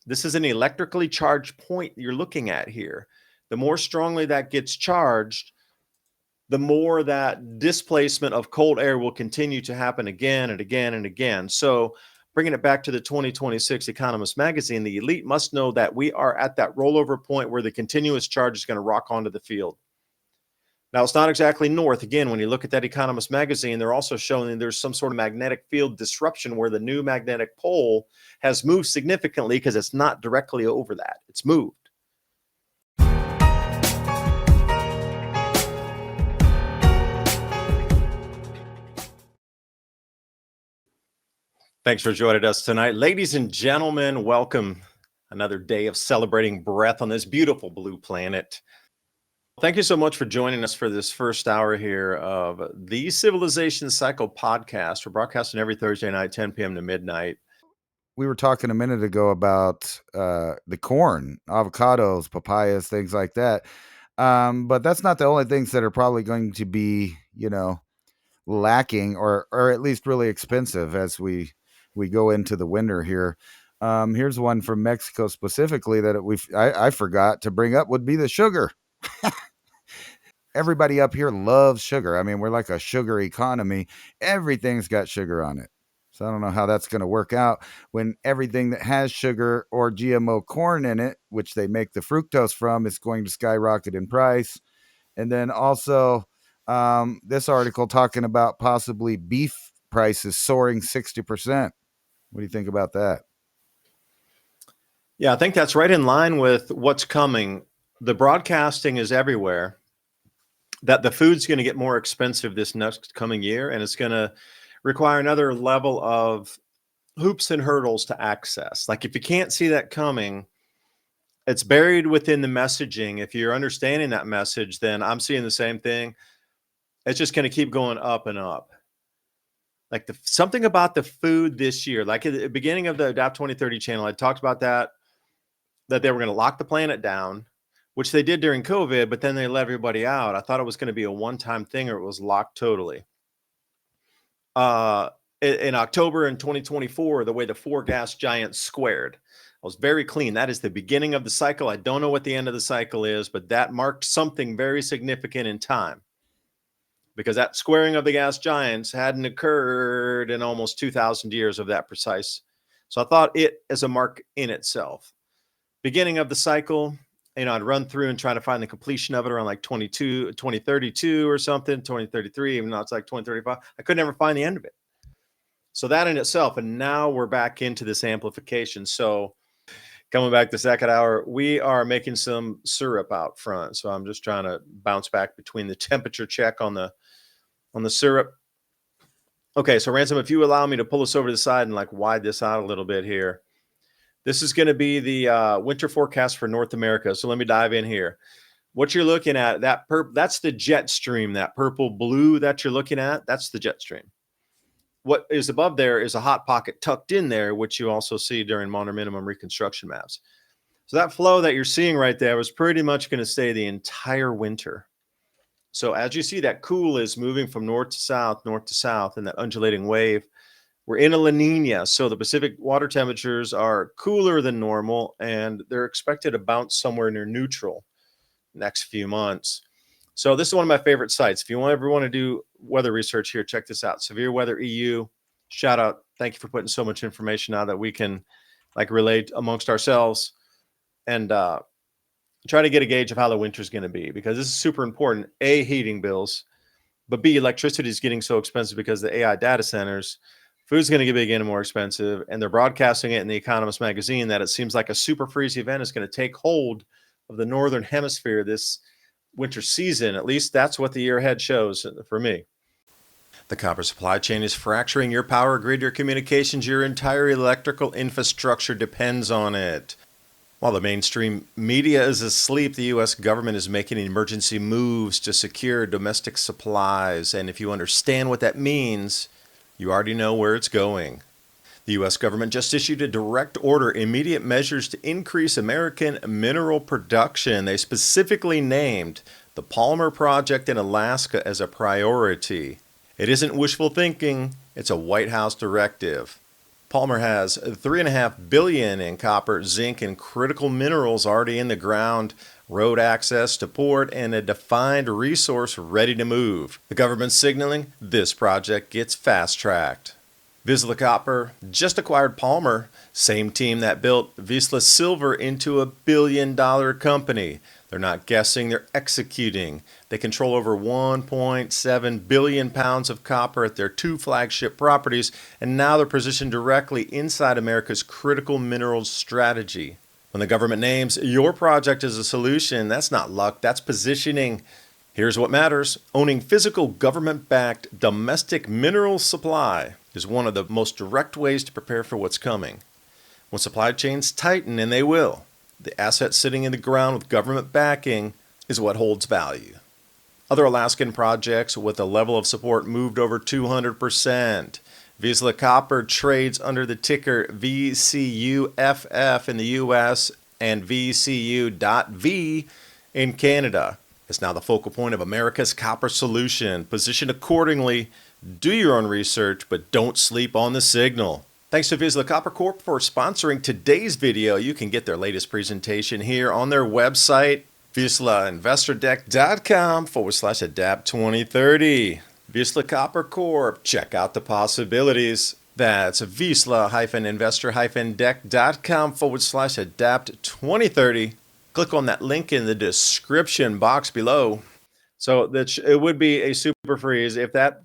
This is an electrically charged point you're looking at here. The more strongly that gets charged, the more that displacement of cold air will continue to happen again and again and again. So bringing it back to the 2026 Economist magazine, the elite must know that we are at that rollover point where the continuous charge is going to rock onto the field. Now, it's not exactly north. Again, when you look at that Economist magazine, they're also showing there's some sort of magnetic field disruption where the new magnetic pole has moved significantly because it's not directly over that. It's moved. Thanks for joining us tonight. Ladies and gentlemen, welcome. Another day of celebrating breath on this beautiful blue planet. Thank you so much for joining us for this first hour here of the Civilization Cycle podcast. We're broadcasting every Thursday night, 10 p.m. to midnight. We were talking a minute ago about the corn, avocados, papayas, things like that. But that's not the only things that are probably going to be, lacking or at least really expensive as we go into the winter here. Here's one from Mexico specifically that I forgot to bring up would be the sugar. Everybody up here loves sugar. I mean, we're like a sugar economy. Everything's got sugar on it. So I don't know how that's going to work out when everything that has sugar or GMO corn in it, which they make the fructose from, is going to skyrocket in price. And then also this article talking about possibly beef prices soaring 60%. What do you think about that? Yeah, I think that's right in line with what's coming. The broadcasting is everywhere that the food's going to get more expensive this next coming year, and it's going to require another level of hoops and hurdles to access. Like if you can't see that coming, it's buried within the messaging. If you're understanding that message, then I'm seeing the same thing. It's just going to keep going up and up. Like something about the food this year, like at the beginning of the Adapt 2030 channel, I talked about that they were going to lock the planet down, which they did during COVID, but then they let everybody out. I thought it was going to be a one-time thing or it was locked totally. In October in 2024, the way the four gas giants squared was very clean. That is the beginning of the cycle. I don't know what the end of the cycle is, but that marked something very significant in time because that squaring of the gas giants hadn't occurred in almost 2,000 years of that precise. So I thought it as a mark in itself. Beginning of the cycle, I'd run through and try to find the completion of it around like 2032 or something, 2033, even though it's like 2035. I could never find the end of it. So that in itself, and now we're back into this amplification. So coming back the second hour, we are making some syrup out front. So I'm just trying to bounce back between the temperature check on the syrup. Okay, so Ransom, if you allow me to pull this over to the side and like wide this out a little bit here. This is going to be the winter forecast for North America. So let me dive in here. What you're looking at, that's the jet stream, that purple blue that you're looking at, that's the jet stream. What is above there is a hot pocket tucked in there, which you also see during modern minimum reconstruction maps. So that flow that you're seeing right there was pretty much going to stay the entire winter. So as you see, that cool is moving from north to south, and that undulating wave. We're in a La Nina, so the Pacific water temperatures are cooler than normal, and they're expected to bounce somewhere near neutral next few months. So this is one of my favorite sites. If you ever want to do weather research here, check this out. Severe Weather EU, shout out. Thank you for putting so much information out that we can like relate amongst ourselves and try to get a gauge of how the winter is going to be, because this is super important. A, heating bills, but B, electricity is getting so expensive because the AI data centers. Food's going to get again more expensive, and they're broadcasting it in the Economist magazine that it seems like a super freeze event is going to take hold of the northern hemisphere this winter season. At least that's what the year ahead shows for me. The copper supply chain is fracturing your power grid, your communications, your entire electrical infrastructure depends on it. While the mainstream media is asleep, the U.S. government is making emergency moves to secure domestic supplies, and if you understand what that means, you already know where it's going. The U.S. government just issued a direct order, immediate measures to increase American mineral production. They specifically named the Palmer Project in Alaska as a priority. It isn't wishful thinking, it's a White House directive. Palmer has 3.5 billion in copper, zinc, and critical minerals already in the ground, road access to port, and a defined resource ready to move. The government's signaling this project gets fast-tracked. Vizsla Copper just acquired Palmer, same team that built Vizsla Silver into a billion-dollar company. They're not guessing, they're executing. They control over 1.7 billion pounds of copper at their 2 flagship properties, and now they're positioned directly inside America's critical minerals strategy. When the government names your project as a solution, that's not luck, that's positioning. Here's what matters. Owning physical government-backed domestic mineral supply is one of the most direct ways to prepare for what's coming. When supply chains tighten, and they will, the asset sitting in the ground with government backing is what holds value. Other Alaskan projects with a level of support moved over 200%. Vizsla Copper trades under the ticker VCUFF in the US and VCU.V in Canada. It's now the focal point of America's copper solution. Positioned accordingly, do your own research, but don't sleep on the signal. Thanks to Vizsla Copper Corp for sponsoring today's video. You can get their latest presentation here on their website, VizslaInvestorDeck.com/ADAPT2030. Vizsla Copper Corp. Check out the possibilities. That's Vizsla-Investor-Deck.com/ADAPT2030. Click on that link in the description box below. So that it would be a super freeze if that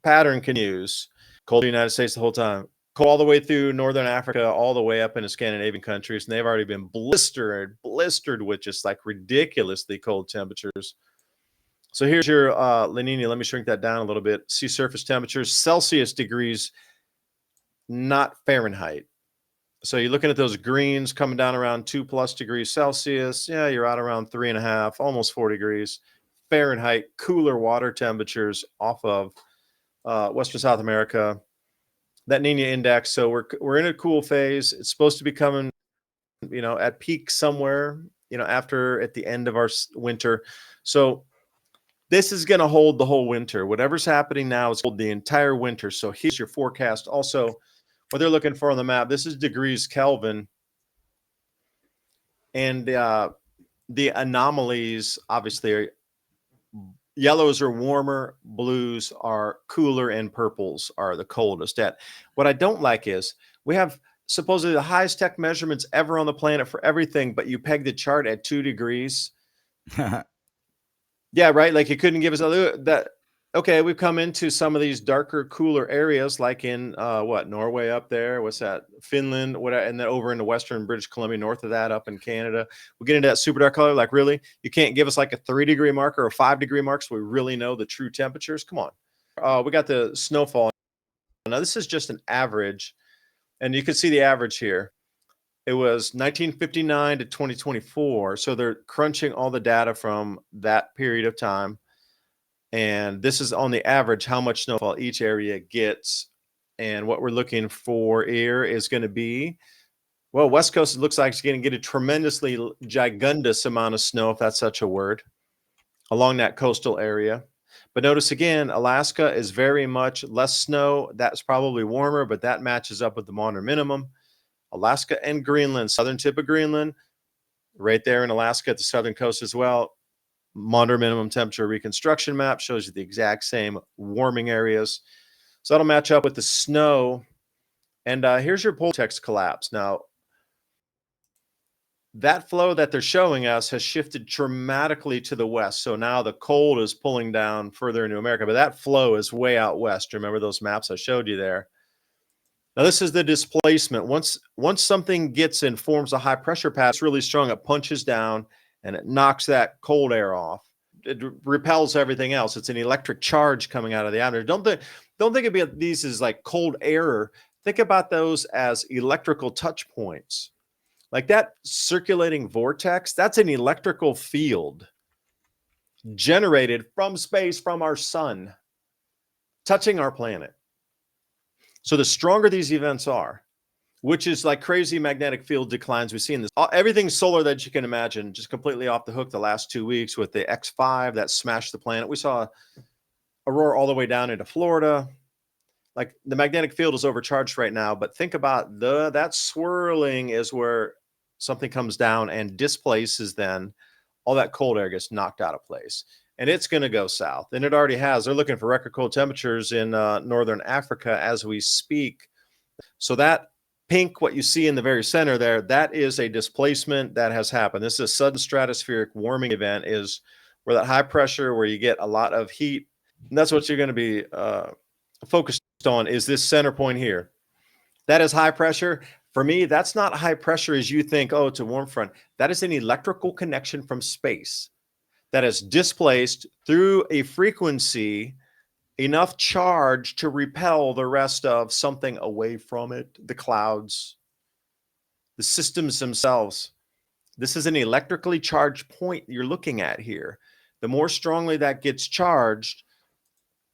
pattern can use cold the United States the whole time, cold all the way through Northern Africa, all the way up into Scandinavian countries, and they've already been blistered with just like ridiculously cold temperatures. So here's your La Nina. Let me shrink that down a little bit. Sea surface temperatures, Celsius degrees, not Fahrenheit. So you're looking at those greens coming down around 2+ degrees Celsius. Yeah, you're out around 3.5, almost 4 degrees Fahrenheit. Cooler water temperatures off of Western South America. That Nina index. So we're in a cool phase. It's supposed to be coming, at peak somewhere, at the end of our winter. So this is going to hold the whole winter. Whatever's happening now is hold the entire winter. So here's your forecast. Also, what they're looking for on the map, this is degrees Kelvin. And the anomalies, obviously, yellows are warmer, blues are cooler, and purples are the coldest. What I don't like is we have supposedly the highest tech measurements ever on the planet for everything, but you peg the chart at 2 degrees. Yeah, right. Like you couldn't give us that. Okay, we've come into some of these darker, cooler areas, like in Norway up there. What's that? Finland, and then over into Western British Columbia, north of that, up in Canada. We get into that super dark color. Like, really, you can't give us like a 3-degree marker or a 5-degree mark, so we really know the true temperatures. Come on. We got the snowfall. Now this is just an average, and you can see the average here. It was 1959 to 2024. So they're crunching all the data from that period of time. And this is on the average how much snowfall each area gets. And what we're looking for here is going to be, well, West Coast, it looks like it's going to get a tremendously gigundous amount of snow, if that's such a word, along that coastal area. But notice again, Alaska is very much less snow. That's probably warmer, but that matches up with the modern minimum. Alaska and Greenland, southern tip of Greenland, right there in Alaska at the southern coast as well. Modern minimum temperature reconstruction map shows you the exact same warming areas. So that'll match up with the snow. And here's your polar vortex collapse. Now, that flow that they're showing us has shifted dramatically to the west. So now the cold is pulling down further into America, but that flow is way out west. Remember those maps I showed you there? Now, this is the displacement. Once something gets and forms a high pressure pattern, it's really strong. It punches down and it knocks that cold air off. It repels everything else. It's an electric charge coming out of the atmosphere. Don't think about these as like cold air. Think about those as electrical touch points. Like that circulating vortex, that's an electrical field generated from space, from our sun, touching our planet. So the stronger these events are, which is like crazy magnetic field declines we see in this, everything solar that you can imagine, just completely off the hook the last 2 weeks with the X5 that smashed the planet. We saw aurora all the way down into Florida. like the magnetic field is overcharged right now, but think about that swirling is where something comes down and displaces, then all that cold air gets knocked out of place. And it's going to go south. And it already has. They're looking for record cold temperatures in northern Africa as we speak. So that pink, what you see in the very center there, that is a displacement that has happened. This is a sudden stratospheric warming event, is where that high pressure, where you get a lot of heat. And that's what you're going to be focused on, is this center point here. That is high pressure. For me, that's not high pressure as you think, oh, it's a warm front. That is an electrical connection from space that is displaced through a frequency enough charge to repel the rest of something away from it, the clouds, the systems themselves. This is an electrically charged point you're looking at here. The more strongly that gets charged,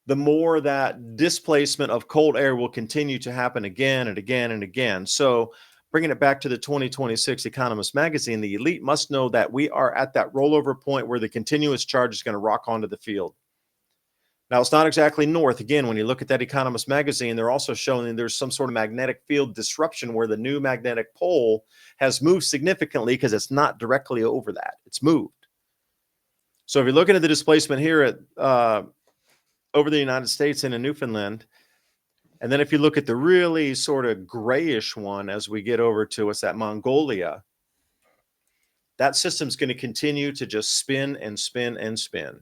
the more that displacement of cold air will continue to happen again and again and again. So bringing it back to the 2026 Economist magazine, the elite must know that we are at that rollover point where the continuous charge is going to rock onto the field. Now, it's not exactly north. Again, when you look at that Economist magazine, they're also showing there's some sort of magnetic field disruption where the new magnetic pole has moved significantly because it's not directly over that. It's moved. So if you're looking at the displacement here at over the United States and in Newfoundland, and then if you look at the really sort of grayish one as we get over to what's that, Mongolia, that system's going to continue to just spin and spin and spin.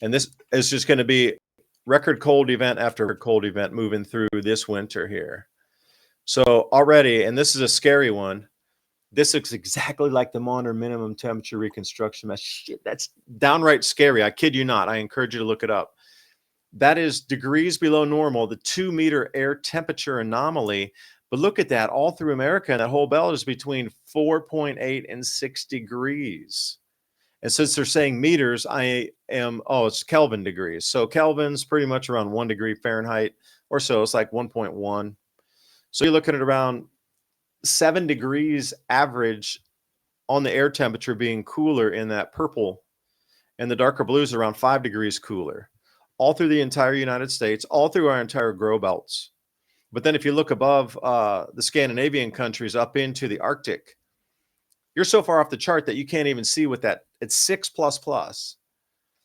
And this is just going to be record cold event after cold event moving through this winter here. So already, and this is a scary one, this looks exactly like the modern minimum temperature reconstruction mess. Shit, that's downright scary. I kid you not. I encourage you to look it up. That is degrees below normal, the 2-meter air temperature anomaly. But look at that, all through America, and that whole belt is between 4.8 and 6 degrees. And since they're saying meters, it's Kelvin degrees. So Kelvin's pretty much around 1 degree Fahrenheit or so. It's like 1.1. So you're looking at around 7 degrees average on the air temperature being cooler in that purple, and the darker blues around 5 degrees cooler, all through the entire United States, all through our entire grow belts. But then if you look above the Scandinavian countries up into the Arctic, you're so far off the chart that you can't even see what that, it's 6++.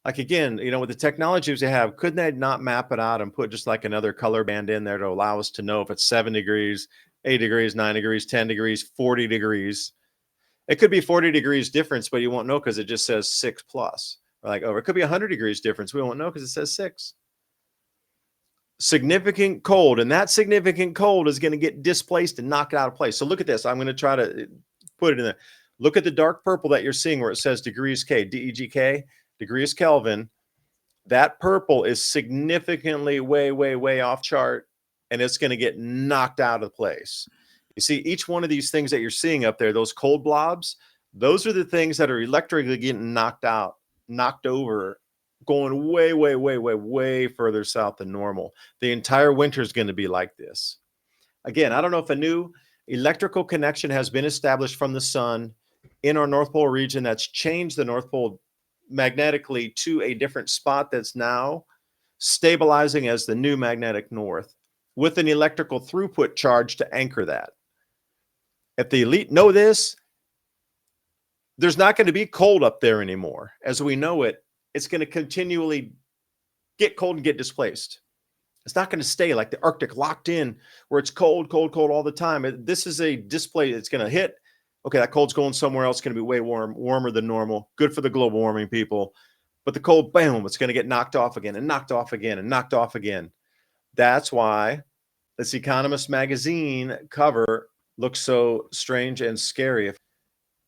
Like, again, with the technologies they have, couldn't they not map it out and put just like another color band in there to allow us to know if it's 7 degrees, 8 degrees, 9 degrees, 10 degrees, 40 degrees? It could be 40 degrees difference, but you won't know because it just says 6+. Or like, it could be 100 degrees difference. We won't know because it says 6. Significant cold, and that significant cold is going to get displaced and knocked out of place. So look at this. I'm going to try to put it in there. Look at the dark purple that you're seeing where it says degrees K, DEGK, degrees Kelvin. That purple is significantly way, way, way off chart, and it's going to get knocked out of place. You see, each one of these things that you're seeing up there, those cold blobs, those are the things that are electrically getting knocked out, knocked over, going way, way, way, way, way further south than normal. The entire winter is going to be like this. Again, I don't know if a new electrical connection has been established from the sun in our North Pole region that's changed the North Pole magnetically to a different spot that's now stabilizing as the new magnetic north with an electrical throughput charge to anchor that. If the elite know this, there's not going to be cold up there anymore. As we know it, it's going to continually get cold and get displaced. It's not going to stay like the Arctic locked in where it's cold, cold, cold all the time. This is a display that's going to hit. Okay, that cold's going somewhere else. It's going to be way warmer than normal. Good for the global warming people. But the cold, boom, it's going to get knocked off again and knocked off again and knocked off again. That's why this Economist magazine cover looks so strange and scary.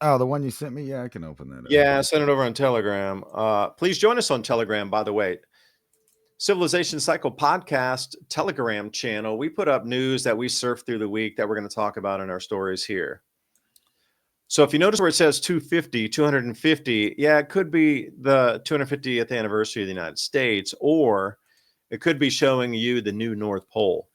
Oh, the one you sent me? Yeah, I can open that up. Yeah, I sent it over on Telegram. Please join us on Telegram, by the way. Civilization Cycle Podcast Telegram channel. We put up news that we surf through the week that we're going to talk about in our stories here. So if you notice where it says 250, yeah, it could be the 250th anniversary of the United States, or it could be showing you the new North Pole.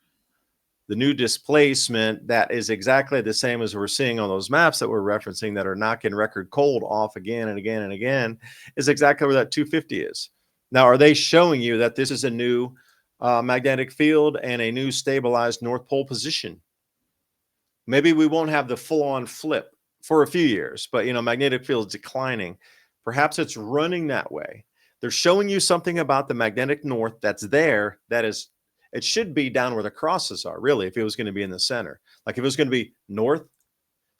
The new displacement that is exactly the same as we're seeing on those maps that we're referencing that are knocking record cold off again and again and again is exactly where that 250 is. Now, are they showing you that this is a new magnetic field and a new stabilized North Pole position. Maybe we won't have the full-on flip for a few years, but magnetic field is declining. Perhaps it's running that way. They're showing you something about the magnetic north that's there. It should be down where the crosses are, really, if it was going to be in the center. Like if it was going to be north,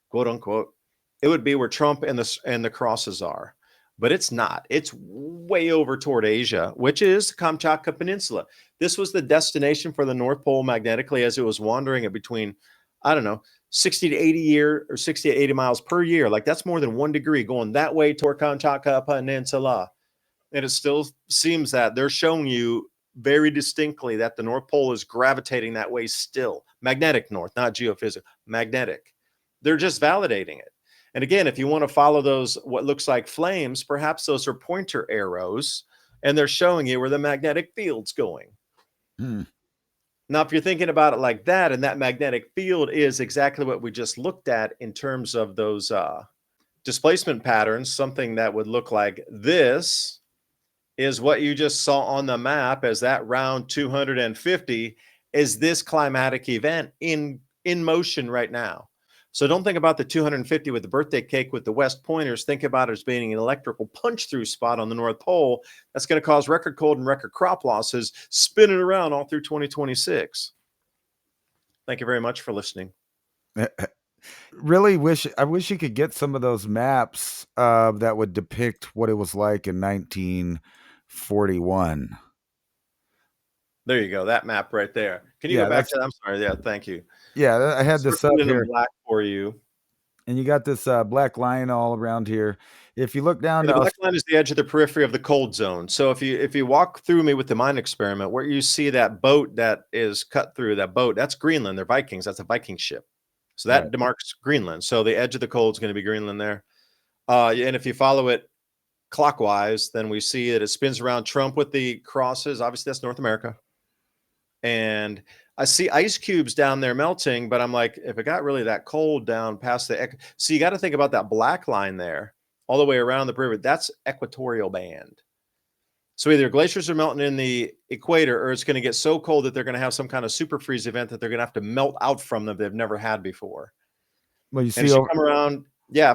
quote unquote, it would be where Trump and the crosses are. But it's not. It's way over toward Asia, which is Kamchatka Peninsula. This was the destination for the North Pole magnetically as it was wandering at between, I don't know, 60 to 80 miles per year. Like that's more than 1 degree going that way toward Kamchatka Peninsula. And it still seems that they're showing you very distinctly that the North Pole is gravitating that way still. Magnetic north, not geophysical, magnetic. They're just validating it. And again, if you want to follow those, what looks like flames, perhaps those are pointer arrows, and they're showing you where the magnetic field's going. Now, if you're thinking about it like that, and that magnetic field is exactly what we just looked at in terms of those displacement patterns, something that would look like this is what you just saw on the map as that round 250 is this climatic event in motion right now. So don't think about the 250 with the birthday cake with the west pointers. Think about it as being an electrical punch through spot on the North Pole that's going to cause record cold and record crop losses spinning around all through 2026. Thank you very much for listening. I wish you could get some of those maps that would depict what it was like in 1941. There you go. That map right there. Can you go back to that? I'm sorry. Yeah, thank you. Yeah, I had this up here. Black for you. And you got this black line all around here. If you look down, the black line is the edge of the periphery of the cold zone. So if you walk through me with the mind experiment, where you see that boat that is cut through, that boat, that's Greenland. They're Vikings. That's a Viking ship. So that demarks Greenland. So the edge of the cold is going to be Greenland there. And if you follow it clockwise, then we see that it spins around Trump with the crosses. Obviously, that's North America. And I see ice cubes down there melting, but I'm like, if it got really that cold down past so you got to think about that black line there all the way around the perimeter. That's equatorial band. So either glaciers are melting in the equator, or it's going to get so cold that they're going to have some kind of super freeze event that they're going to have to melt out from them they've never had before. Well, you see, and you come around,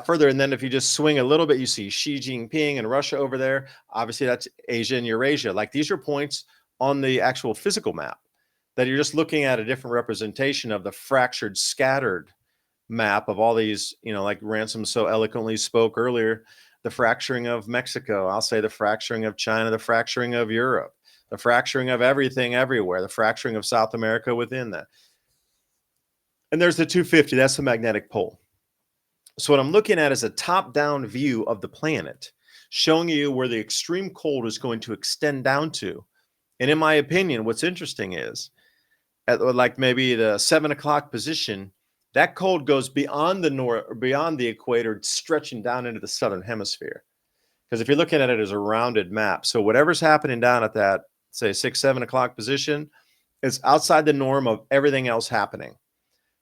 further, and then if you just swing a little bit, you see Xi Jinping and Russia over there. Obviously, that's Asia and Eurasia. Like these are points on the actual physical map that you're just looking at a different representation of the fractured, scattered map of all these, like Ransom so eloquently spoke earlier, the fracturing of Mexico, I'll say the fracturing of China, the fracturing of Europe, the fracturing of everything everywhere, the fracturing of South America within that. And there's the 250, that's the magnetic pole. So what I'm looking at is a top-down view of the planet, showing you where the extreme cold is going to extend down to. And in my opinion, what's interesting is, at like maybe the 7 o'clock position, that cold goes beyond the equator, stretching down into the southern hemisphere. Because if you're looking at it as a rounded map, so whatever's happening down at that, say 6, 7 o'clock position, is outside the norm of everything else happening.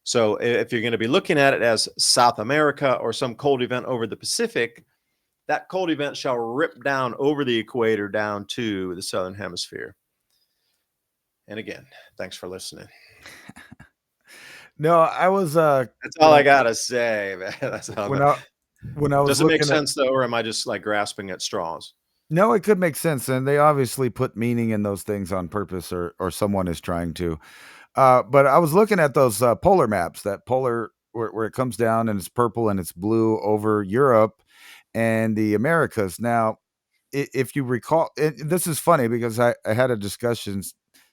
So if you're going to be looking at it as South America or some cold event over the Pacific, that cold event shall rip down over the equator down to the southern hemisphere. And again, thanks for listening. No, I was that's all I gotta say, man. That's how when I was does it make sense though, or am I just like grasping at straws? No, it could make sense, and they obviously put meaning in those things on purpose, or someone is trying to. But I was looking at those polar maps, that polar where it comes down and it's purple and it's blue over Europe and the Americas. Now, if you recall, this is funny because I had a discussion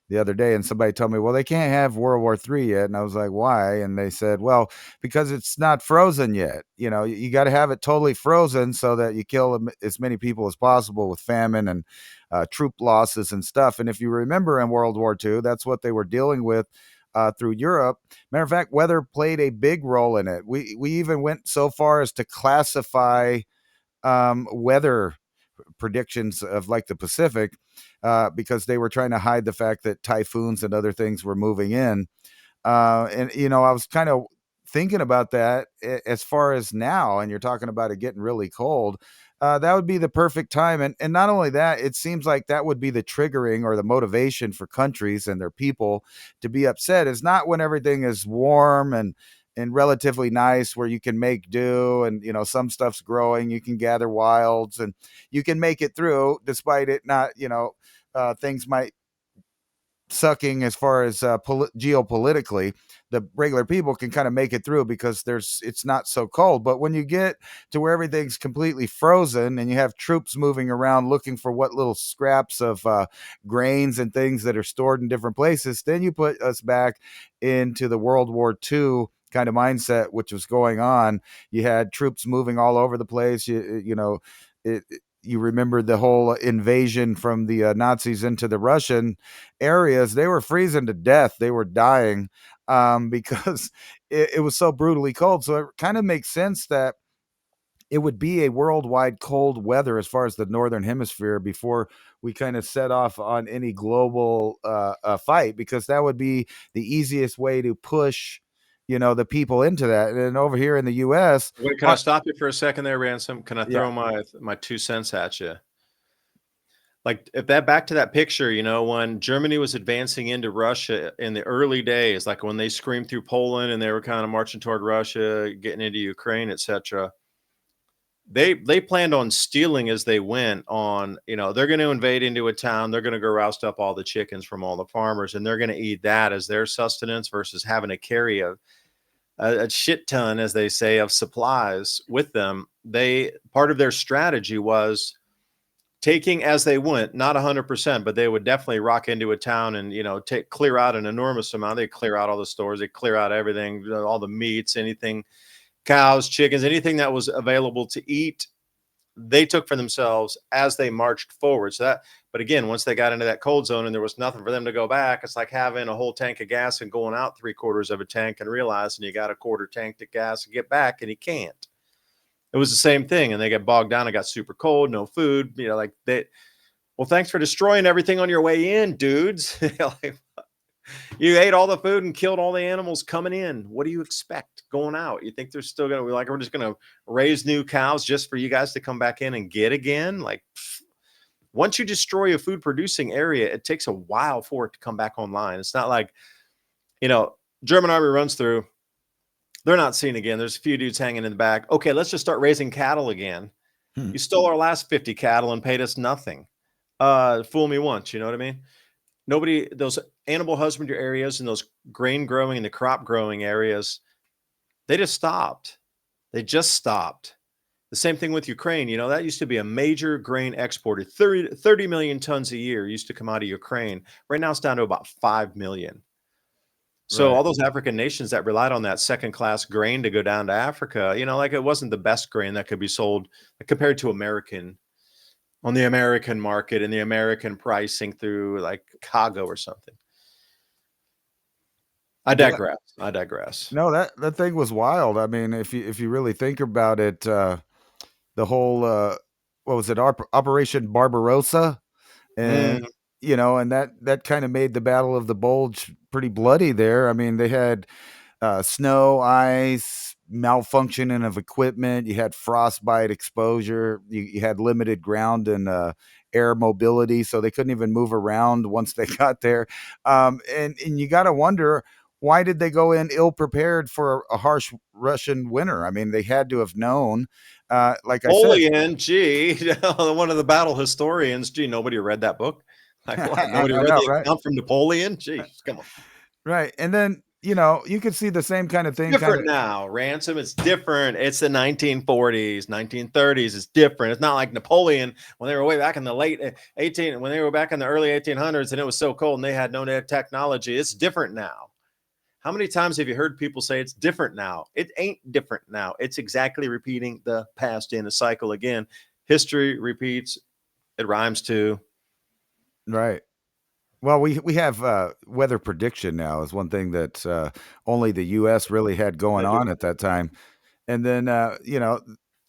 the other day and somebody told me, well, they can't have World War III yet. And I was like, why? And they said, well, because it's not frozen yet. You got to have it totally frozen so that you kill as many people as possible with famine and troop losses and stuff. And if you remember in World War II, that's what they were dealing with through Europe. Matter of fact, weather played a big role in it. We even went so far as to classify weather predictions of like the Pacific because they were trying to hide the fact that typhoons and other things were moving in. And I was kind of thinking about that, as far as now, and you're talking about it getting really cold, that would be the perfect time. And not only that, it seems like that would be the triggering or the motivation for countries and their people to be upset. Is not when everything is warm and relatively nice, where you can make do, and some stuff's growing, you can gather wilds, and you can make it through despite it not, things might sucking as far as geopolitically. The regular people can kind of make it through because it's not so cold. But when you get to where everything's completely frozen and you have troops moving around looking for what little scraps of grains and things that are stored in different places, then you put us back into the World War II kind of mindset, which was going on. You had troops moving all over the place. You remember the whole invasion from the Nazis into the Russian areas. They were freezing to death. They were dying because it was so brutally cold. So it kind of makes sense that it would be a worldwide cold weather as far as the northern hemisphere before we kind of set off on any global fight, because that would be the easiest way to push the people into that. And over here in the US, Wait, can I stop you for a second there, Ransom? Can I yeah. throw my 2 cents at you? Like, if that back to that picture, when Germany was advancing into Russia in the early days, like when they screamed through Poland and they were kind of marching toward Russia, getting into Ukraine, etc. They planned on stealing as they went on. They're going to invade into a town, they're going to go roust up all the chickens from all the farmers, and they're going to eat that as their sustenance versus having to carry a shit ton, as they say, of supplies with them. Part of their strategy was taking as they went, not 100%, but they would definitely rock into a town and clear out an enormous amount. They clear out all the stores, they clear out everything, all the meats, anything, cows, chickens, anything that was available to eat, they took for themselves as they marched forward. But again, once they got into that cold zone and there was nothing for them to go back, it's like having a whole tank of gas and going out 3/4 of a tank and realizing you got a quarter tank to gas and get back, and you can't. It was the same thing, and they got bogged down. It got super cold, no food. Well, thanks for destroying everything on your way in, dudes. You ate all the food and killed all the animals coming in. What do you expect going out? You think they're still going to be like, we're just going to raise new cows just for you guys to come back in and get again? Like, once you destroy a food producing area, it takes a while for it to come back online. It's not like, German army runs through. They're not seen again. There's a few dudes hanging in the back. Okay, let's just start raising cattle again. You stole our last 50 cattle and paid us nothing. Fool me once, you know what I mean? Those animal husbandry areas and those grain growing and the crop growing areas, they just stopped. They just stopped. The same thing with Ukraine. That used to be a major grain exporter. 30 million tons a year used to come out of Ukraine. Right now it's down to about 5 million. So all those African nations that relied on that second-class grain to go down to Africa, like it wasn't the best grain that could be sold compared to on the American market and the American pricing through like Chicago or something. I digress. No, that thing was wild. I mean, if you really think about it, the whole what was it, Operation Barbarossa, and Mm. and that kind of made the Battle of the Bulge pretty bloody there. I mean, they had snow, ice, malfunctioning of equipment. You had frostbite exposure. You had limited ground and air mobility, so they couldn't even move around once they got there. And you got to wonder, why did they go in ill prepared for a harsh Russian winter? I mean, they had to have known. Like I said, Napoleon, gee, one of the battle historians. Gee, nobody read that book. Like what? Nobody I read know, the right? account from Napoleon. Jeez, come on. Right, and then you could see the same kind of thing, kind of. Different now, Ransom. It's different. It's the 1940s, 1930s. It's different. It's not like Napoleon when they were way back in the late 18, when they were back in the early 1800s and it was so cold and they had no technology. It's different now. How many times have you heard people say it's different now? It ain't different now. It's exactly repeating the past in a cycle again. History repeats. It rhymes too. Right. Well, we have weather prediction now is one thing that only the U.S. really had going They do. on at that time, and then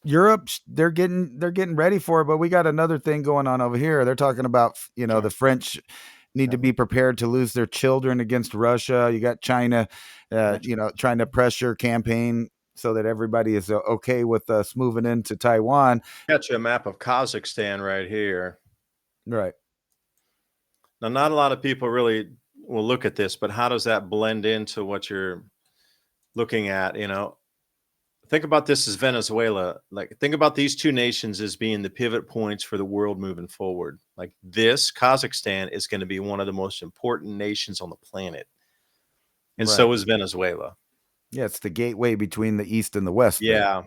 Europe, they're getting ready for it, but we got another thing going on over here. They're talking about the French need to be prepared to lose their children against Russia. You got China, trying to pressure campaign so that everybody is okay with us moving into Taiwan. Got you a map of Kazakhstan right here. Right. Now, not a lot of people really will look at this, but how does that blend into what you're looking at? Think about this as Venezuela. Like, think about these two nations as being the pivot points for the world moving forward. Like, this Kazakhstan is going to be one of the most important nations on the planet. And Right. so is Venezuela. Yeah, it's the gateway between the East and the West. Yeah.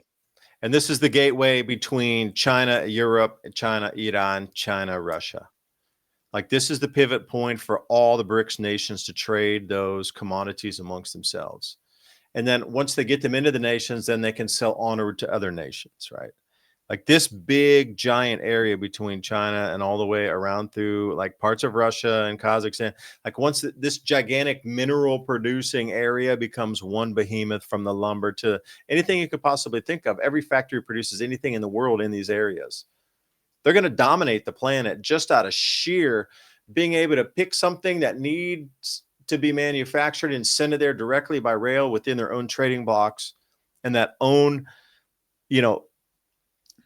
And this is the gateway between China, Europe, China, Iran, China, Russia. Like, this is the pivot point for all the BRICS nations to trade those commodities amongst themselves. And then once they get them into the nations, then they can sell onward to other nations, right? Like, this big giant area between China and all the way around through like parts of Russia and Kazakhstan, like once this gigantic mineral producing area becomes one behemoth, from the lumber to anything you could possibly think of, every factory produces anything in the world in these areas. They're going to dominate the planet just out of sheer being able to pick something that needs to be manufactured and send it there directly by rail within their own trading blocks and that own,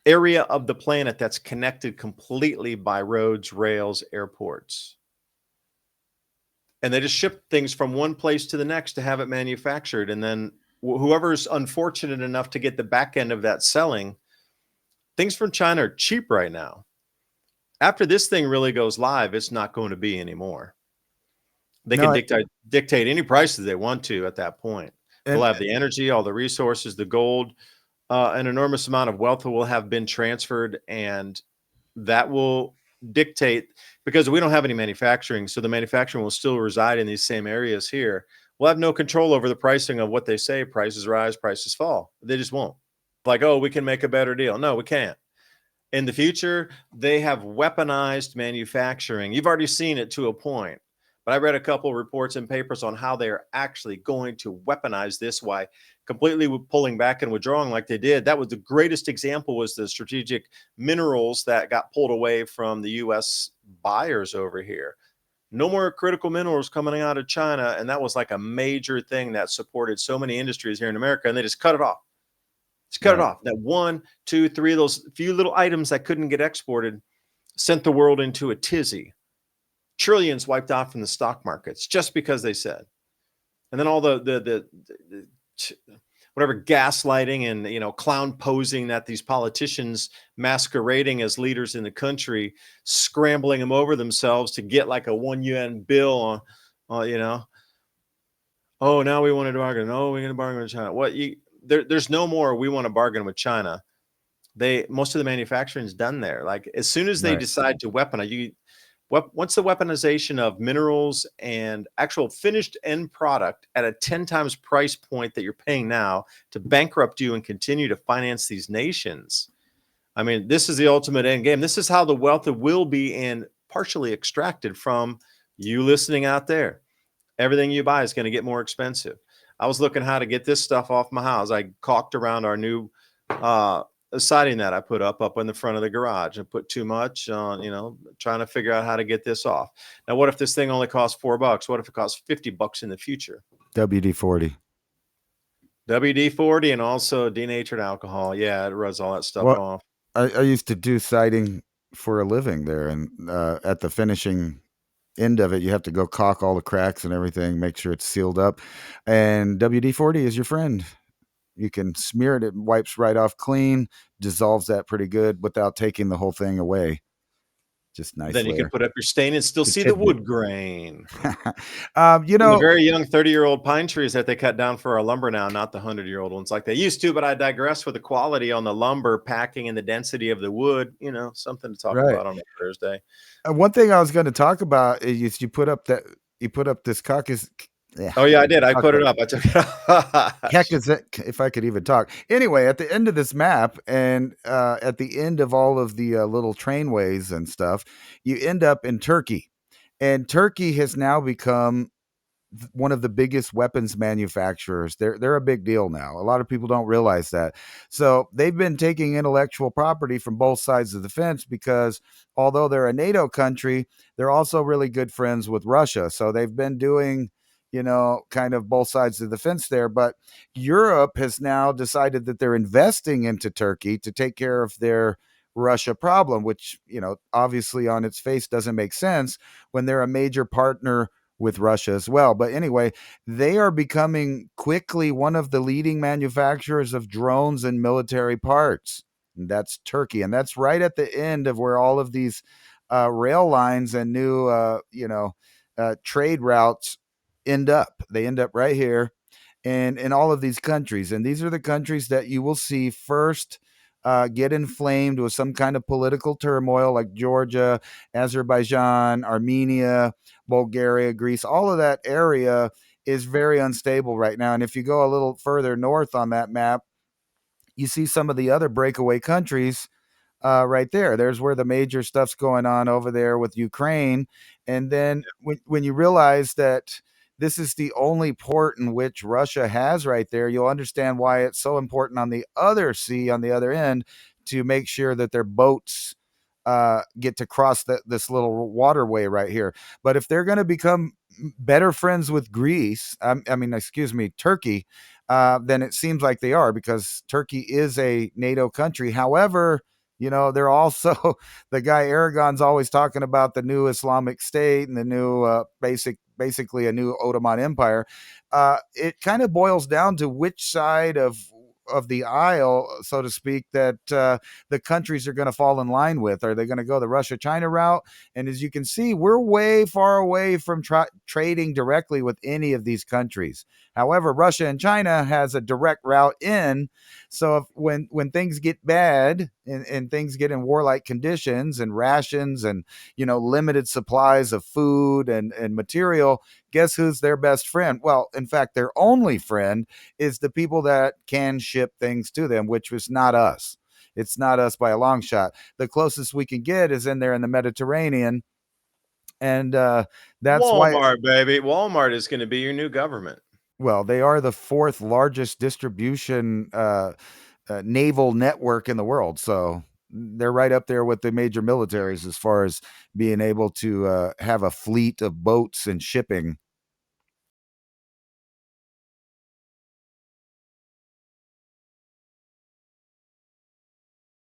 area of the planet that's connected completely by roads, rails, airports. And they just ship things from one place to the next to have it manufactured. And then whoever's unfortunate enough to get the back end of that selling, things from China are cheap right now. After this thing really goes live, it's not going to be anymore. They can dictate any prices they want to at that point. They'll have the energy, all the resources, the gold, an enormous amount of wealth will have been transferred, and that will dictate, because we don't have any manufacturing, so the manufacturing will still reside in these same areas here. We'll have no control over the pricing of what they say. Prices rise, prices fall. They just won't. Like, oh, we can make a better deal. No, we can't. In the future, they have weaponized manufacturing. You've already seen it to a point. But I read a couple of reports and papers on how they're actually going to weaponize this, why completely pulling back and withdrawing like they did. That was the greatest example, was the strategic minerals that got pulled away from the U.S. buyers over here. No more critical minerals coming out of China. And that was like a major thing that supported so many industries here in America. And they just cut it off. Just cut it off. That 1, 2, 3 of those few little items that couldn't get exported sent the world into a tizzy. Trillions wiped out from the stock markets just because they said. And then all the whatever gaslighting and clown posing that these politicians masquerading as leaders in the country, scrambling them over themselves to get like a 1 UN bill on oh, now we want to bargain. Oh, we're going to bargain with China. There's no more we want to bargain with China. Most of the manufacturing is done there. Like, as soon as they decide to weaponize, once the weaponization of minerals and actual finished end product at a 10 times price point that you're paying now to bankrupt you and continue to finance these nations. I mean, this is the ultimate end game. This is how the wealth will be partially extracted from you listening out there. Everything you buy is going to get more expensive. I was looking how to get this stuff off my house. I caulked around our new siding that I put up in the front of the garage, and put too much on, trying to figure out how to get this off. Now, what if this thing only costs $4? What if it costs $50 in the future? WD-40. WD-40 and also denatured alcohol. Yeah, it runs all that stuff off. I used to do siding for a living there, and at the finishing end of it, you have to go caulk all the cracks and everything, make sure it's sealed up. And WD-40 is your friend. You can smear it. It wipes right off clean, dissolves that pretty good without taking the whole thing away. Just nice. Then you can put up your stain and still see the wood grain. The very young 30-year-old pine trees that they cut down for our lumber now, not the 100-year-old ones like they used to. But I digress with the quality on the lumber packing and the density of the wood. Something to talk about on a Thursday. One thing I was going to talk about is you put up this caucus. Yeah. Oh yeah, I did. I put it up. I took it off. Heck is it, if I could even talk. Anyway, at the end of this map and at the end of all of the little trainways and stuff, you end up in Turkey. And Turkey has now become one of the biggest weapons manufacturers. They're a big deal now. A lot of people don't realize that. So they've been taking intellectual property from both sides of the fence because although they're a NATO country, they're also really good friends with Russia. So they've been doing, kind of both sides of the fence there. But Europe has now decided that they're investing into Turkey to take care of their Russia problem, which, obviously on its face doesn't make sense when they're a major partner with Russia as well. But anyway, they are becoming quickly one of the leading manufacturers of drones and military parts. And that's Turkey. And that's right at the end of where all of these rail lines and new, trade routes end up. They end up right here and in all of these countries. And these are the countries that you will see first get inflamed with some kind of political turmoil, like Georgia, Azerbaijan, Armenia, Bulgaria, Greece. All of that area is very unstable right now. And if you go a little further north on that map, you see some of the other breakaway countries right there. There's where the major stuff's going on over there with Ukraine. And then when you realize that this is the only port in which Russia has right there, you'll understand why it's so important on the other sea, on the other end, to make sure that their boats get to cross this little waterway right here. But if they're going to become better friends with Greece, excuse me, Turkey, then it seems like they are, because Turkey is a NATO country. However, they're also the guy Aragon's always talking about the new Islamic State and the new basically a new Ottoman Empire. It kind of boils down to which side of the aisle, so to speak, that the countries are going to fall in line with. Are they going to go the Russia-China route? And as you can see, we're way far away from trading directly with any of these countries. However, Russia and China has a direct route in. So when things get bad and things get in warlike conditions and rations and limited supplies of food and material, guess who's their best friend? Well, in fact, their only friend is the people that can ship things to them, which was not us. It's not us by a long shot. The closest we can get is in there in the Mediterranean. And that's why, Walmart, baby. Walmart is going to be your new government. well, they are the fourth largest distribution naval network in the world. So they're right up there with the major militaries as far as being able to have a fleet of boats and shipping.